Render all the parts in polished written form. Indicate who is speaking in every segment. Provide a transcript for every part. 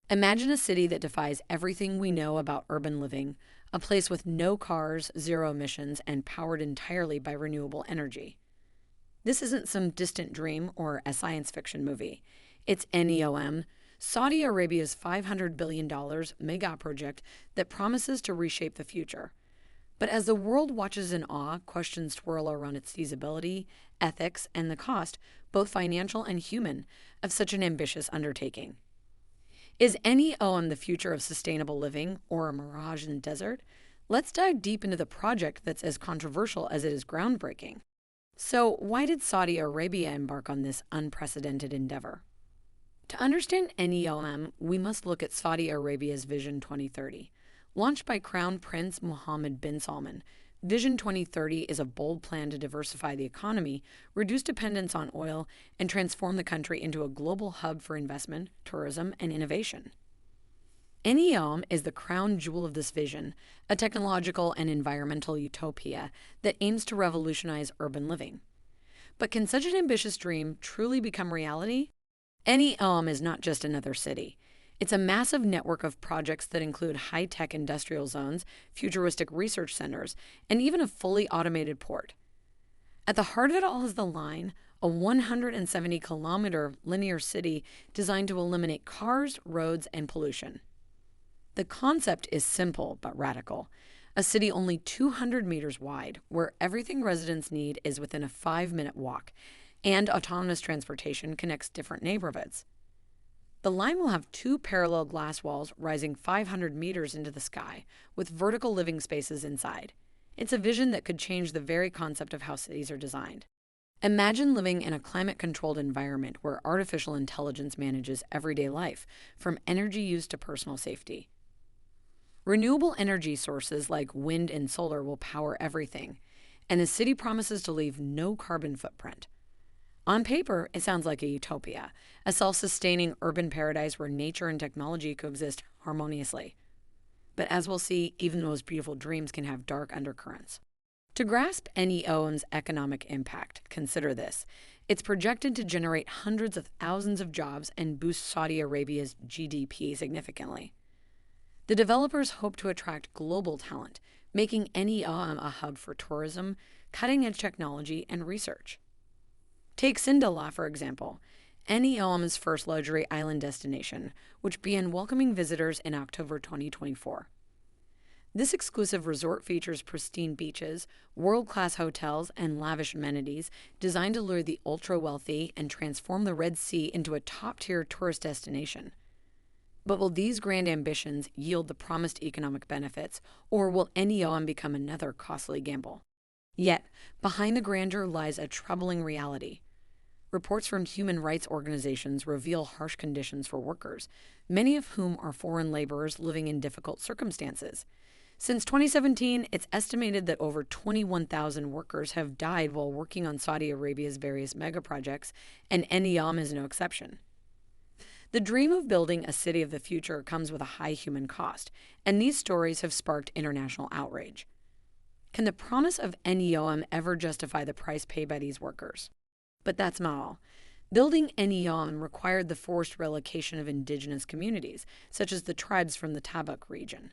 Speaker 1: Imagine a city that defies everything we know about urban living, a place with no cars, zero emissions, and powered entirely by renewable energy. This isn't some distant dream or a science fiction movie. It's NEOM, Saudi Arabia's $500 billion megaproject that promises to reshape the future. But as the world watches in awe, questions swirl around its feasibility, ethics, and the cost, both financial and human, of such an ambitious undertaking. Is NEOM the future of sustainable living or a mirage in the desert? Let's dive deep into the project that's as controversial as it is groundbreaking. So, why did Saudi Arabia embark on this unprecedented endeavor? To understand NEOM, we must look at Saudi Arabia's Vision 2030. Launched by Crown Prince Mohammed bin Salman, Vision 2030 is a bold plan to diversify the economy, reduce dependence on oil, and transform the country into a global hub for investment, tourism, and innovation. NEOM is the crown jewel of this vision, a technological and environmental utopia that aims to revolutionize urban living. But can such an ambitious dream truly become reality? NEOM is not just another city. It's a massive network of projects that include high-tech industrial zones, futuristic research centers, and even a fully automated port. At the heart of it all is the Line, a 170-kilometer linear city designed to eliminate cars, roads, and pollution. The concept is simple but radical. A city only 200 meters wide, where everything residents need is within a 5-minute walk, and autonomous transportation connects different neighborhoods. The line will have 2 parallel glass walls rising 500 meters into the sky, with vertical living spaces inside. It's a vision that could change the very concept of how cities are designed. Imagine living in a climate-controlled environment where artificial intelligence manages everyday life, from energy use to personal safety. Renewable energy sources like wind and solar will power everything, and the city promises to leave no carbon footprint. On paper, it sounds like a utopia, a self-sustaining urban paradise where nature and technology coexist harmoniously. But as we'll see, even the most beautiful dreams can have dark undercurrents. To grasp NEOM's economic impact, consider this. It's projected to generate hundreds of thousands of jobs and boost Saudi Arabia's GDP significantly. The developers hope to attract global talent, making NEOM a hub for tourism, cutting-edge technology, and research. Take Sindalah, for example, NEOM's first luxury island destination, which began welcoming visitors in October 2024. This exclusive resort features pristine beaches, world-class hotels, and lavish amenities designed to lure the ultra-wealthy and transform the Red Sea into a top-tier tourist destination. But will these grand ambitions yield the promised economic benefits, or will NEOM become another costly gamble? Yet, behind the grandeur lies a troubling reality. Reports from human rights organizations reveal harsh conditions for workers, many of whom are foreign laborers living in difficult circumstances. Since 2017, it's estimated that over 21,000 workers have died while working on Saudi Arabia's various megaprojects, and NEOM is no exception. The dream of building a city of the future comes with a high human cost, and these stories have sparked international outrage. Can the promise of NEOM ever justify the price paid by these workers? But that's not all. Building NEOM required the forced relocation of indigenous communities, such as the tribes from the Tabuk region.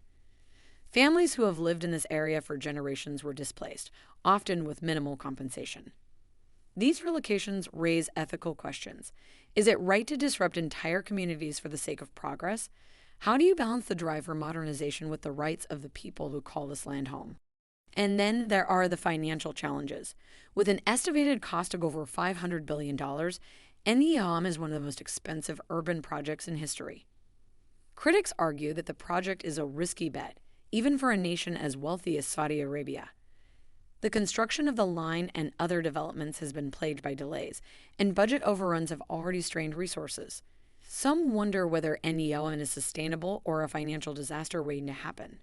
Speaker 1: Families who have lived in this area for generations were displaced, often with minimal compensation. These relocations raise ethical questions. Is it right to disrupt entire communities for the sake of progress? How do you balance the drive for modernization with the rights of the people who call this land home? And then there are the financial challenges. With an estimated cost of over $500 billion, NEOM is one of the most expensive urban projects in history. Critics argue that the project is a risky bet, even for a nation as wealthy as Saudi Arabia. The construction of the line and other developments has been plagued by delays, and budget overruns have already strained resources. Some wonder whether NEOM is sustainable or a financial disaster waiting to happen.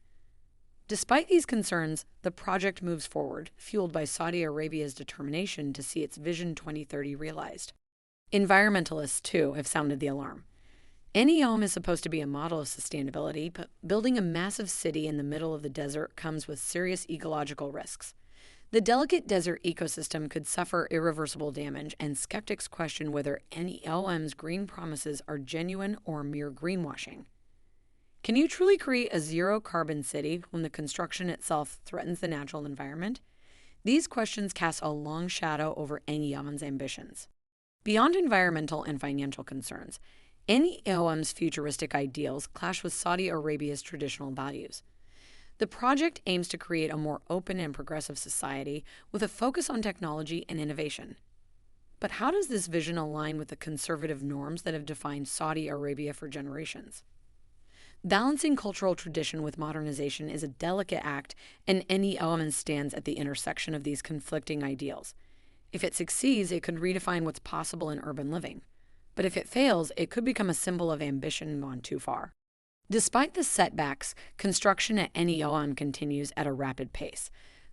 Speaker 1: Despite these concerns, the project moves forward, fueled by Saudi Arabia's determination to see its Vision 2030 realized. Environmentalists, too, have sounded the alarm. NEOM is supposed to be a model of sustainability, but building a massive city in the middle of the desert comes with serious ecological risks. The delicate desert ecosystem could suffer irreversible damage, and skeptics question whether NEOM's green promises are genuine or mere greenwashing. Can you truly create a zero-carbon city when the construction itself threatens the natural environment? These questions cast a long shadow over NEOM's ambitions. Beyond environmental and financial concerns, NEOM's futuristic ideals clash with Saudi Arabia's traditional values. The project aims to create a more open and progressive society with a focus on technology and innovation. But how does this vision align with the conservative norms that have defined Saudi Arabia for generations? Balancing cultural tradition with modernization is a delicate act, and NEOM stands at the intersection of these conflicting ideals. If it succeeds, it could redefine what's possible in urban living. But if it fails, it could become a symbol of ambition gone too far. Despite the setbacks, construction at NEOM continues at a rapid pace.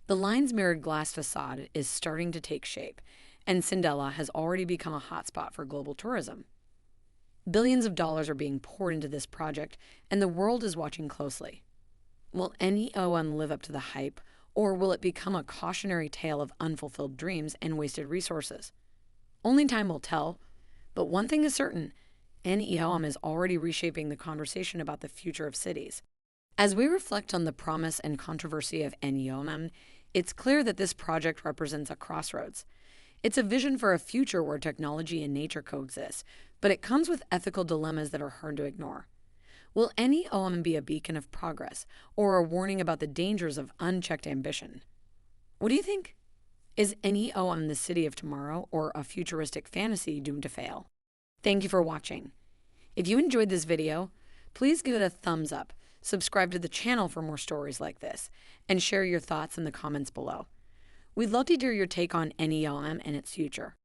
Speaker 1: The line's mirrored glass facade is starting to take shape, and Sindela has already become a hotspot for global tourism. Billions of dollars are being poured into this project, and the world is watching closely. Will NEOM live up to the hype, or will it become a cautionary tale of unfulfilled dreams and wasted resources? Only time will tell, but one thing is certain: NEOM is already reshaping the conversation about the future of cities. As we reflect on the promise and controversy of NEOM, it's clear that this project represents a crossroads. It's a vision for a future where technology and nature coexist, but it comes with ethical dilemmas that are hard to ignore. Will NEOM be a beacon of progress, or a warning about the dangers of unchecked ambition? What do you think? Is NEOM the city of tomorrow, or a futuristic fantasy doomed to fail? Thank you for watching. If you enjoyed this video, please give it a thumbs up, subscribe to the channel for more stories like this, and share your thoughts in the comments below. We'd love to hear your take on NEOM and its future.